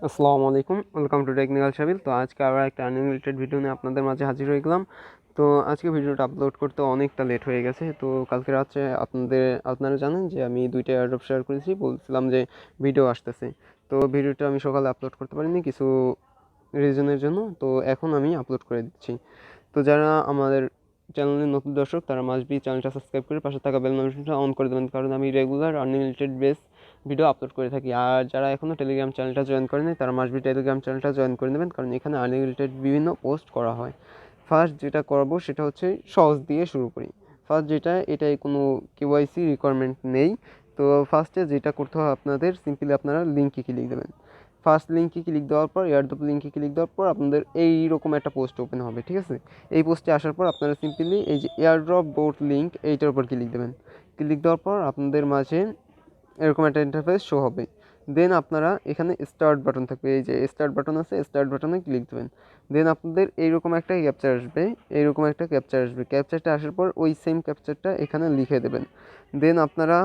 আসসালামু আলাইকুম, welcome to technical সাবিল। তো আজকে আবার একটা আর্নিং রিলেটেড ভিডিও নিয়ে আপনাদের মাঝে হাজির হয়ে গেলাম। তো আজকে ভিডিওটা আপলোড করতে অনেকটা লেট হয়ে গেছে। তো কালকে রাত্রে আপনারা জানেন যে আমি দুইটা এয়ারড্রপ শেয়ার করেছি, বলছিলাম যে ভিডিও আসতেছে। তো ভিডিওটা আমি সকালে আপলোড করতে পারিনি কিছু রিজনের জন্য, তো এখন আমি আপলোড করে দিচ্ছি। তো যারা আমাদের চ্যানেলের নতুন দর্শক তারা মাস্ট বি চ্যানেলটা সাবস্ক্রাইব করে পাশে থাকা বেল নোটিফিকেশনটা অন করে দেবেন, কারণ আমি regular earning related base video upload করে থাকি। আর যারা এখনও টেলিগ্রাম চ্যানেলটা জয়েন করেনি তারা মাস্ট বি টেলিগ্রাম চ্যানেলটা জয়েন করে নেবেন, কারণ এখানে আর্নিং রিলেটেড বিভিন্ন পোস্ট করা হয়। ফার্স্ট যেটা করবো সেটা হচ্ছে সহজ দিয়ে শুরু করি। ফার্স্ট যেটা, এটাই কোনো কেওয়াইসি রিকোয়ারমেন্ট নেই। তো ফার্স্টে যেটা করতে হয় আপনাদের, সিম্পলি আপনারা লিঙ্কে ক্লিক দেবেন। ফার্স্ট লিঙ্কে ক্লিক দেওয়ার পর, এয়ারড্রপ লিঙ্কে ক্লিক দেওয়ার পর আপনাদের এইরকম একটা পোস্ট ওপেন হবে, ঠিক আছে। এই পোস্টে আসার পর আপনারা সিম্পলি এই যে এয়ারড্রপ বোট লিঙ্ক এইটার উপর ক্লিক দেবেন। ক্লিক দেওয়ার পর আপনাদের মাঝে এরকম একটা ইন্টারফেস শো হবে। দেন আপনারা এখানে স্টার্ট বাটন থাকবে, এই যে স্টার্ট বাটন আছে, স্টার্ট বাটনে ক্লিক দেবেন। দেন আপনাদের এইরকম একটা ক্যাপচার আসবে, ক্যাপচারটা আসার পর ওই সেম ক্যাপচারটা এখানে লিখে দেবেন। দেন আপনারা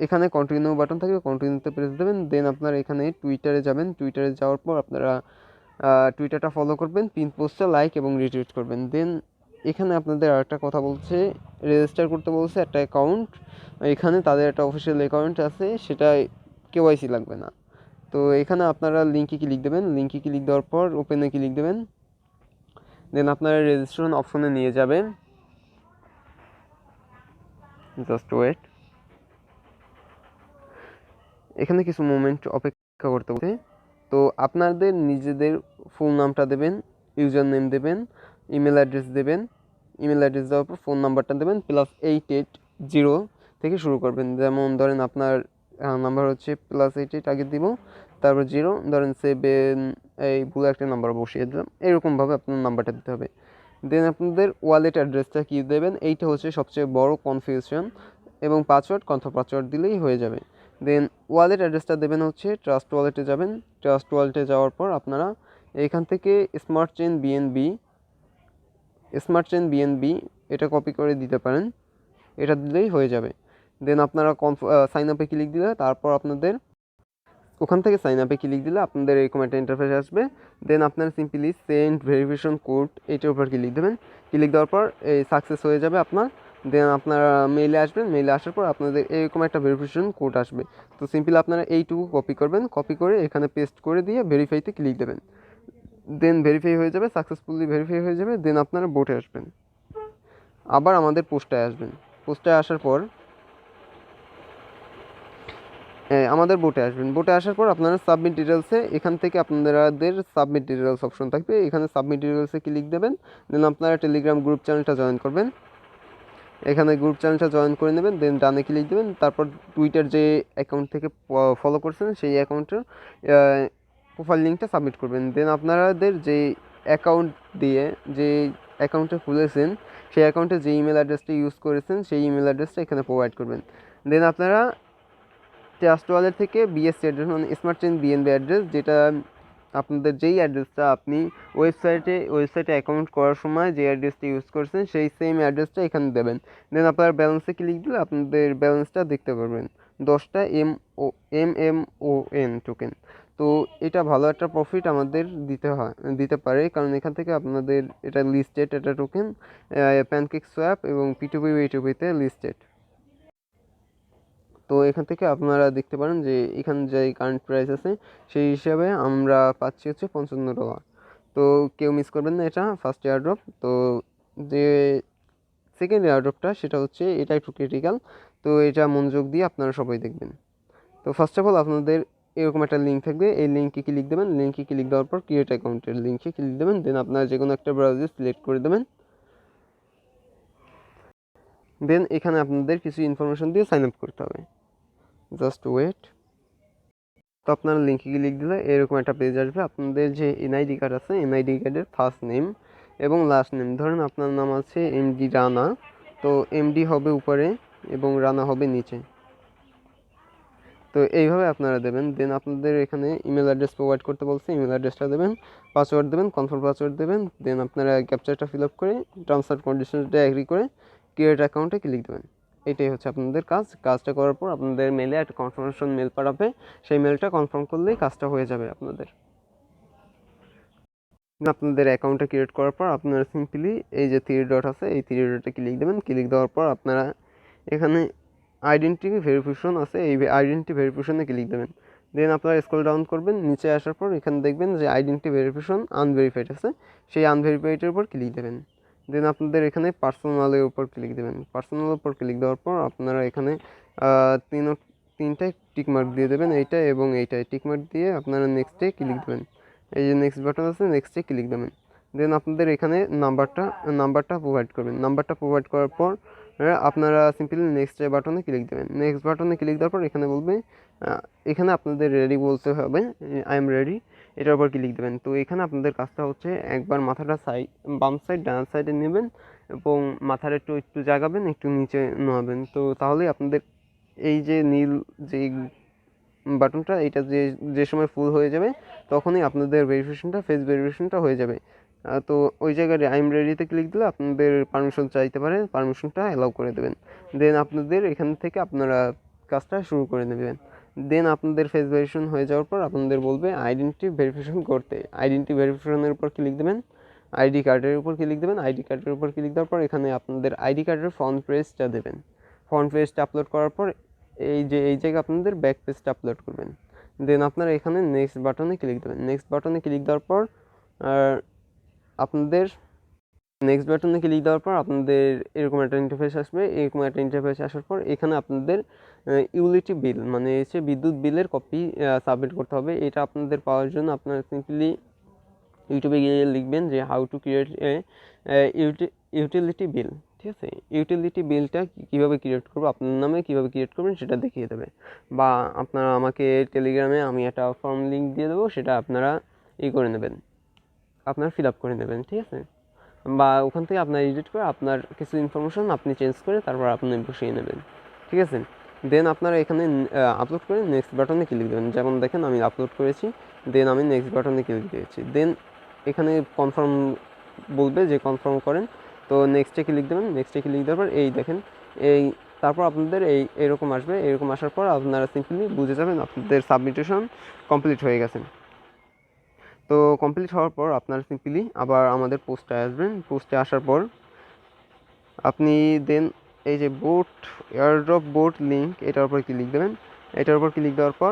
এখানে কন্টিনিউ বাটন থাকবে, কন্টিনিউতে প্রেস দেবেন। দেন আপনারা এখানে টুইটারে যাবেন, টুইটারে যাওয়ার পর আপনারা টুইটারটা ফলো করবেন, পিন পোস্টটা লাইক এবং রিটুইট করবেন। দেন এখানে আপনাদের আরেকটা কথা বলছে, রেজিস্টার করতে বলছে একটা অ্যাকাউন্ট। এখানে তাদের একটা অফিসিয়াল অ্যাকাউন্ট আছে, সেটা কেওয়াইসি লাগবে না। তো এখানে আপনারা লিঙ্কে ক্লিক দেবেন, লিঙ্কে ক্লিক দেওয়ার পর ওপেনে ক্লিক দেবেন। দেন আপনারা রেজিস্ট্রেশন অপশনে নিয়ে যাবেন, জাস্ট ওয়েট। এখানে কিছু মোমেন্ট অপেক্ষা করতে বলছে। তো আপনাদের নিজেদের ফুল নামটা দেবেন, ইউজার নেম দেবেন, ইমেল অ্যাড্রেস দেবেন। ইমেল অ্যাড্রেস দেওয়ার পর ফোন নাম্বারটা দেবেন, +880 থেকে শুরু করবেন। যেমন ধরেন আপনার নাম্বার হচ্ছে +88, আগে দিব, তারপর 0, ধরেন 7, এই ভুলে একটা নাম্বার বসিয়ে দিলাম। এরকমভাবে আপনার নাম্বারটা দিতে হবে। দেন আপনাদের ওয়ালেট অ্যাড্রেসটা কী দেবেন, এইটা হচ্ছে সবচেয়ে বড় কনফিউশন, এবং পাসওয়ার্ড কনফার্ম পাসওয়ার্ড দিলেই হয়ে যাবে। দেন ওয়ালেট অ্যাড্রেসটা দেবেন হচ্ছে, ট্রাস্ট ওয়ালেটে যাবেন। ট্রাস্ট ওয়ালেটে যাওয়ার পর আপনারা এখান থেকে স্মার্ট চেইন বিএনবি এটা কপি করে দিতে পারেন, এটা দিলেই হয়ে যাবে। দেন আপনারা সাইন আপে ক্লিক দিলে, তারপর আপনাদের ওখান থেকে সাইন আপে ক্লিক দিলে আপনাদের এরকম একটা ইন্টারফেস আসবে। দেন আপনারা সিম্পলি সেন্ড ভেরিফিকেশন কোড এইটার উপর ক্লিক দেবেন। ক্লিক দেওয়ার পর এই সাকসেস হয়ে যাবে আপনার। দেন আপনারা মেইলে আসবেন, মেইলে আসার পর আপনাদের এরকম একটা ভেরিফিকেশন কোড আসবে। তো সিম্পলি আপনারা এইটুকু কপি করবেন, কপি করে এখানে পেস্ট করে দিয়ে ভেরিফাইতে ক্লিক দেবেন। দেন ভেরিফাই হয়ে যাবে, সাকসেসফুলি ভেরিফাই হয়ে যাবে। দেন আপনারা বোটে আসবেন, আবার আমাদের পোস্টায় আসবেন। পোস্টায় আসার পর আমাদের বোটে আসবেন। বোটে আসার পর আপনারা সাবমিট ডিটেলসে, এখান থেকে আপনাদের সাবমিট ডিটেলস অপশন থাকবে, এখানে সাবমিট ডিটেলসে ক্লিক দেবেন। দেন আপনারা টেলিগ্রাম গ্রুপ চ্যানেলটা জয়েন করবেন, এখানে গ্রুপ চ্যানেলটা জয়েন করে নেবেন। দেন ডানে ক্লিক দেবেন, তারপর টুইটার যে অ্যাকাউন্ট থেকে ফলো করছেন সেই অ্যাকাউন্টের প্রোফাইল লিঙ্কটা সাবমিট করবেন। দেন আপনাদের যে অ্যাকাউন্ট দিয়ে যে অ্যাকাউন্টটা খুলেছেন সেই অ্যাকাউন্টে যে ইমেল অ্যাড্রেসটা ইউজ করেছেন সেই ইমেল অ্যাড্রেসটা এখানে প্রোভাইড করবেন। দেন আপনারা ট্রাস্ট ওয়ালেট থেকে বিএসসি অ্যাড্রেস, মানে স্মার্ট চেইন বিএনবি অ্যাড্রেস, যেটা আপনাদের যেই অ্যাড্রেসটা আপনি ওয়েবসাইটে অ্যাকাউন্ট করার সময় যে অ্যাড্রেসটা ইউজ করছেন সেই সেম অ্যাড্রেসটা এখানে দেবেন। দেন আপনার ব্যালেন্সে ক্লিক দিলে আপনাদের ব্যালেন্সটা দেখতে পারবেন, 10টা MMON টোকেন। তো এটা ভালো একটা প্রফিট আমাদের দিতে পারে, কারণ এখান থেকে আপনাদের এটা লিস্টেড একটা টোকেন, প্যানকেক সোয়াপ এবং P2PB2B লিস্টেড। তো এখান থেকে আপনারা দেখতে পারেন যে এখানে যে কারেন্ট প্রাইস আছে সেই হিসাবে আমরা পাচ্ছি হচ্ছে $55। তো কেউ মিস করবেন না, এটা ফার্স্ট এয়ারড্রপ। তো যে সেকেন্ড এয়ারড্রপটা সেটা হচ্ছে, এটা একটু ক্রিটিক্যাল, তো এটা মনোযোগ দিয়ে আপনারা সবাই দেখবেন। তো ফার্স্ট অফ অল আপনাদের এরকম একটা লিঙ্ক থাকবে, এই লিঙ্কে ক্লিক দেবেন। লিঙ্কে ক্লিক দেওয়ার পর ক্রিয়েট অ্যাকাউন্টের লিঙ্কে ক্লিক দেবেন। দেন আপনারা যে কোনো একটা ব্রাউজার সিলেক্ট করে দেবেন। দেন এখানে আপনাদের কিছু ইনফরমেশন দিয়ে সাইন আপ করতে হবে, জাস্ট ওয়েট। তো আপনারা লিঙ্কে ক্লিক দিলে এরকম একটা পেজ আসবে। আপনাদের যে এনআইডি কার্ড আছে, এনআইডি কার্ডের ফার্স্ট নেম এবং লাস্ট নেম, ধরেন আপনার নাম আছে এমডি রানা, তো এমডি হবে উপরে এবং রানা হবে নিচে। তো এইভাবে আপনারা দেবেন। দেন আপনাদের এখানে ইমেল অ্যাড্রেস প্রোভাইড করতে বলছে, ইমেল অ্যাড্রেসটা দেবেন, পাসওয়ার্ড দেবেন, কনফার্ম পাসওয়ার্ড দেবেন। দেন আপনারা ক্যাপচারটা ফিল আপ করে টার্মস অ্যান্ড কন্ডিশনসটা এগ্রি করে ক্রিয়েট অ্যাকাউন্টে ক্লিক দেবেন। এটাই হচ্ছে আপনাদের কাজটা করার পর আপনাদের মেলে একটা কনফার্মেশন মেল পাঠাবে, সেই মেলটা কনফার্ম করলেই কাজটা হয়ে যাবে আপনাদের। আপনাদের অ্যাকাউন্টটা ক্রিয়েট করার পর আপনারা সিম্পলি এই যে 3 ডট আছে, এই 3 ডটে ক্লিক দেবেন। ক্লিক দেওয়ার পর আপনারা এখানে আইডেন্টিটি ভেরিফিকেশন আছে, এই আইডেন্টিটি ভেরিফিকেশনে ক্লিক দেবেন। দেন আপনারা স্ক্রল ডাউন করবেন, নিচে আসার পর এখানে দেখবেন যে আইডেন্টিটি ভেরিফিকেশন আনভেরিফাইড আছে, সেই আনভেরিফাইডের উপর ক্লিক দেবেন। দেন আপনাদের এখানে পার্সোনালের উপর ক্লিক দেবেন। পার্সোনালের উপর ক্লিক দেওয়ার পর আপনারা এখানে তিনটায় টিকমার্ক দিয়ে দেবেন, এইটা এবং এইটায় টিকমার্ক দিয়ে আপনারা নেক্সটে ক্লিক দেবেন। এই যে নেক্সট বাটন আছে, নেক্সটে ক্লিক দেবেন। দেন আপনাদের এখানে নাম্বারটা প্রোভাইড করবেন। নাম্বারটা প্রোভাইড করার পর আপনারা সিম্পলি নেক্সট বাটনে ক্লিক দেবেন। নেক্সট বাটনে ক্লিক দেওয়ার পর এখানে বলবে, এখানে আপনাদের রেডি বলতে হবে, আই এম রেডি, এটার উপর ক্লিক দেবেন। তো এখানে আপনাদের কাজটা হচ্ছে একবার মাথাটা বাম সাইড ডান সাইডে নেবেন এবং মাথার একটু জাগাবেন, একটু নিচে নামাবেন। তো তাহলেই আপনাদের এই যে নীল যে বাটনটা, এটা যে সময় ফুল হয়ে যাবে তখনই আপনাদের ভেরিফিকেশনটা, ফেস ভেরিফিকেশনটা হয়ে যাবে। তো ওই জায়গায় আই এম রেডিতে ক্লিক দিলে আপনাদের পারমিশন চাইতে পারে, পারমিশনটা অ্যালাউ করে দেবেন। দেন আপনাদের এখান থেকে আপনারা কাজটা শুরু করে নেবেন। দেন আপনাদের ফেস ভেরিফিকেশন হয়ে যাওয়ার পর আপনাদের বলবে আইডেন্টিটি ভেরিফিকেশন করতে। আইডেন্টিটি ভেরিফিকেশনের উপর ক্লিক দেবেন, আইডি কার্ডের উপর ক্লিক দেবেন। আইডি কার্ডের উপর ক্লিক দেওয়ার পর এখানে আপনাদের আইডি কার্ডের ফ্রন্ট পেজটা দেবেন। ফ্রন্ট পেজটা আপলোড করার পর এই জায়গায় আপনাদের ব্যাক পেজটা আপলোড করবেন। দেন আপনারা এখানে নেক্সট বাটনে ক্লিক দেবেন। নেক্সট বাটনে ক্লিক দেওয়ার পর আপনাদের এরকম একটা ইন্টারফেস আসবে। এরকম একটা ইন্টারফেস আসার পর এখানে আপনাদের ইউটিলিটি বিল মানে হচ্ছে বিদ্যুৎ বিলের কপি সাবমিট করতে হবে। এটা আপনাদের পাওয়ার জন্য আপনারা সিম্পলি ইউটিউবে গিয়ে লিখবেন যে how to create utility bill. ঠিক আছে, ইউটিলিটি বিলটা কীভাবে ক্রিয়েট করবো, আপনার নামে কীভাবে ক্রিয়েট করবেন সেটা দেখিয়ে দেবে। বা আপনারা আমাকে টেলিগ্রামে আমি একটা ফর্ম লিঙ্ক দিয়ে দেবো, সেটা আপনারা করে নেবেন, আপনারা ফিল আপ করে নেবেন। ঠিক আছে, বা ওখান থেকে আপনার এডিট করে আপনার কিছু ইনফরমেশন আপনি চেঞ্জ করে তারপর আপনি বসিয়ে নেবেন। ঠিক আছে, দেন আপনারা এখানে আপলোড করে নেক্সট বাটনে ক্লিক দেবেন। যেমন দেখেন আমি আপলোড করেছি, দেন আমি নেক্সট বাটনে ক্লিক দিয়েছি। দেন এখানে কনফার্ম বলবে যে কনফার্ম করেন, তো নেক্সটে ক্লিক দেবেন। নেক্সটে ক্লিক দেওয়ার পর এই দেখেন তারপর আপনাদের এরকম আসবে। এরকম আসার পর আপনারা সিম্পলি বুঝে যাবেন আপনাদের সাবমিটেশন কমপ্লিট হয়ে গেছে। তো কমপ্লিট হওয়ার পর আপনারা সিম্পলি আবার আমাদের পোস্টে আসবেন। পোস্টে আসার পর আপনি দেন এই যে এয়ারড্রপ বোট লিঙ্ক, এটার উপর ক্লিক দেবেন। এটার উপর ক্লিক দেওয়ার পর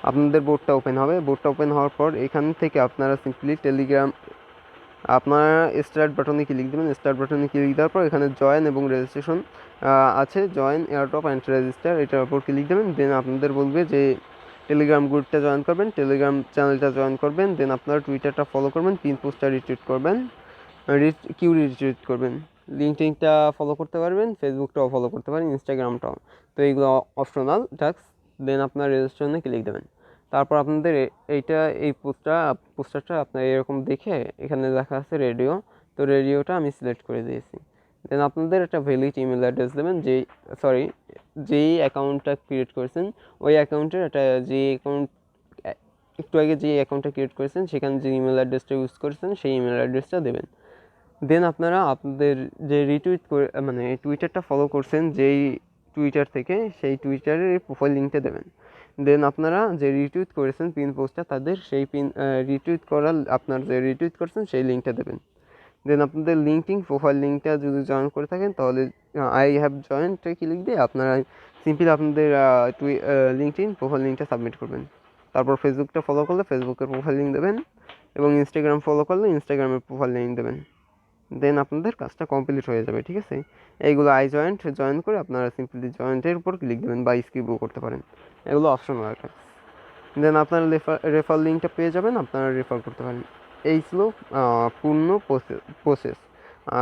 আপনাদের বোর্ডটা ওপেন হবে। বোর্ডটা ওপেন হওয়ার পর এখান থেকে আপনারা সিম্পলি টেলিগ্রাম আপনারা স্টার্ট বাটনে ক্লিক দেবেন। স্টার্ট বাটনে ক্লিক দেওয়ার পর এখানে জয়েন এবং রেজিস্ট্রেশন আছে, জয়েন এয়ারড্রপ অ্যান্ড রেজিস্টার, এটার উপর ক্লিক দেবেন। দেন আপনাদের বলবে যে টেলিগ্রাম গ্রুপটা জয়েন করবেন, টেলিগ্রাম চ্যানেলটা জয়েন করবেন। দেন আপনারা টুইটারটা ফলো করবেন, পিন পোস্টটা রিটুইট করবেন, রিটুইট করবেন। লিঙ্কডইনটা ফলো করতে পারবেন, ফেসবুকটাও ফলো করতে পারেন, ইনস্টাগ্রামটাও। তো এইগুলো অপশনাল টাস্ক। দেন আপনার রেজিস্ট্রেশনে ক্লিক দেবেন। তারপর আপনাদের এই পোস্টারটা আপনার এরকম দেখে এখানে লেখা আছে রেডিও, তো রেডিওটা আমি সিলেক্ট করে দিয়েছি। দেন আপনাদের একটা ভ্যালিড ইমেল অ্যাড্রেস দেবেন, যেই অ্যাকাউন্টটা ক্রিয়েট করেছেন ওই অ্যাকাউন্টের একটু আগে যে অ্যাকাউন্টটা ক্রিয়েট করেছেন সেখানে যে ইমেল অ্যাড্রেসটা ইউজ করেছেন সেই ইমেল অ্যাড্রেসটা দেবেন। দেন আপনারা আপনাদের যে রিটুইট করে মানে টুইটারটা ফলো করছেন যেই টুইটার থেকে, সেই টুইটারের প্রোফাইল লিঙ্কটা দেবেন। দেন আপনারা যে রিটুইট করেছেন পিন পোস্টটা, তাদের সেই রিটুইট করার আপনার যে রিটুইট করছেন সেই লিঙ্কটা দেবেন। দেন আপনাদের প্রোফাইল লিঙ্কটা যদি জয়েন করে থাকেন তাহলে আই হ্যাভ জয়েন্টে ক্লিক দিয়ে আপনারা সিম্পলি আপনাদের প্রোফাইল লিঙ্কটা সাবমিট করবেন। তারপর ফেসবুকটা ফলো করলে ফেসবুকের প্রোফাইল লিঙ্ক দেবেন এবং ইনস্টাগ্রাম ফলো করলে ইনস্টাগ্রামের প্রোফাইল লিঙ্ক দেবেন। দেন আপনাদের কাজটা কমপ্লিট হয়ে যাবে। ঠিক আছে, এইগুলো জয়েন করে আপনারা সিম্পলি জয়েন্টের উপর ক্লিক দেবেন বা স্কিপও করতে পারেন, এগুলো অপশনাল একটা। দেন আপনারা রেফার লিঙ্কটা পেয়ে যাবেন, আপনারা রেফার করতে পারেন। এই ছিল পূর্ণ প্রসেস।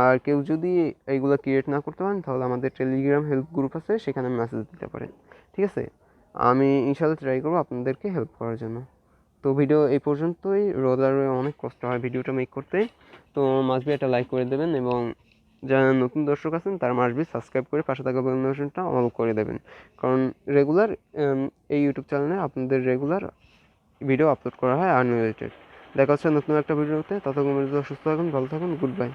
আর কেউ যদি এইগুলো ক্রিয়েট না করতে পারেন তাহলে আমাদের টেলিগ্রাম হেল্প গ্রুপ আছে, সেখানে মেসেজ দিতে পারেন। ঠিক আছে, আমি ইনশাআল্লাহ ট্রাই করবো আপনাদেরকে হেল্প করার জন্য। তো ভিডিও এই পর্যন্তই। রোজারে অনেক কষ্ট হয় ভিডিওটা মেক করতে, তো মাস্ট বি একটা লাইক করে দেবেন এবং যারা নতুন দর্শক আছেন তারা মাস্ট বি সাবস্ক্রাইব করে পাশে থাকা বেল নোটিফিকেশনটা অন করে দেবেন, কারণ রেগুলার এই ইউটিউব চ্যানেলে আপনাদের রেগুলার ভিডিও আপলোড করা হয় আনলিমিটেড। দেখা হচ্ছে নতুন একটা ভিডিওতে, ততক্ষণ সুস্থ থাকুন, ভালো থাকুন, গুড বাই।